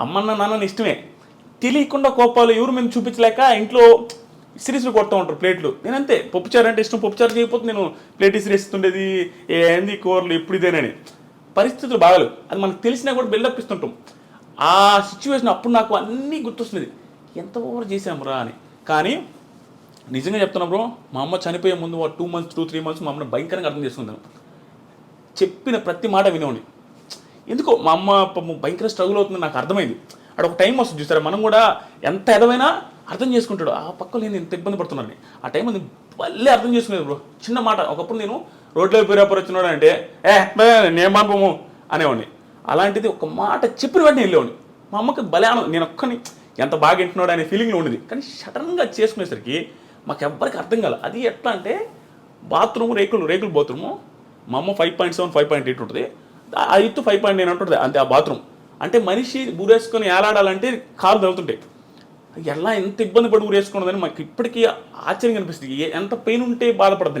అమ్మన్న నాన్న ఇష్టమే, తెలియకుండా కోపాలు ఎవరు మేము చూపించలేక ఇంట్లో సిరీస్లు కొడుతూ ఉంటారు ప్లేట్లు. నేనంతే, పప్పుచారు అంటే ఇష్టం, పప్పుచారు చేయకపోతే నేను ప్లేట్ ఇసిరేస్తుండేది, ఏంది కూరలు ఎప్పుడు ఇదేనని. పరిస్థితులు బాగాలేవు, అది మనకు తెలిసినా కూడా బిల్డప్ ఇస్తుంటాం. ఆ సిచ్యువేషన్ అప్పుడు నాకు అన్నీ గుర్తొస్తుంది, ఎంత ఓవర్ చేసాము రా అని. కానీ నిజంగా చెప్తున్నా బ్రో, మా అమ్మ చనిపోయే ముందు 2 months 2-3 months మా అమ్మని భయంకరంగా అర్థం చేసుకుందాను. చెప్పిన ప్రతి మాట వినేవాడిని. ఎందుకో మా అమ్మ భయంకర స్ట్రగుల్ అవుతుంది నాకు అర్థమైంది. అక్కడ ఒక టైం వస్తుంది చూసారా, మనం కూడా ఎంత ఎదవైనా అర్థం చేసుకుంటాడు, ఆ పక్కలో నేను ఎంత ఇబ్బంది పడుతున్నాను. ఆ టైం అది మళ్ళీ అర్థం చేసుకునేది బ్రో. చిన్న మాట, ఒకప్పుడు నేను రోడ్లో పేరాపర్ వచ్చినాడు అంటే నేను పంపము అనేవాడిని. అలాంటిది ఒక మాట చెప్పిన వెంటనే వెళ్ళేవాడిని. మా అమ్మకి భలే నేను ఒక్కని ఎంత బాగా వింటున్నాడు అనే ఫీలింగ్లో ఉండేది. కానీ సడన్గా చేసుకునేసరికి మాకు ఎవ్వరికి అర్థం కాదు. అది ఎట్లా అంటే బాత్రూము రేకులు బాత్రూము, మా అమ్మ 5.7 5.8 ఉంటుంది, ఆ ఎత్తు 5.9 ఉంటుంది అంతే ఆ బాత్రూమ్. అంటే మనిషి ఊరేసుకొని ఏలాడాలంటే కాలు తగులుతుంటాయి. ఎలా ఎంత ఇబ్బంది పడి ఊరేసుకున్నదని మాకు ఇప్పటికీ ఆశ్చర్యంగా అనిపిస్తుంది. ఎంత పెయిన్ ఉంటే బాధపడుతుంది.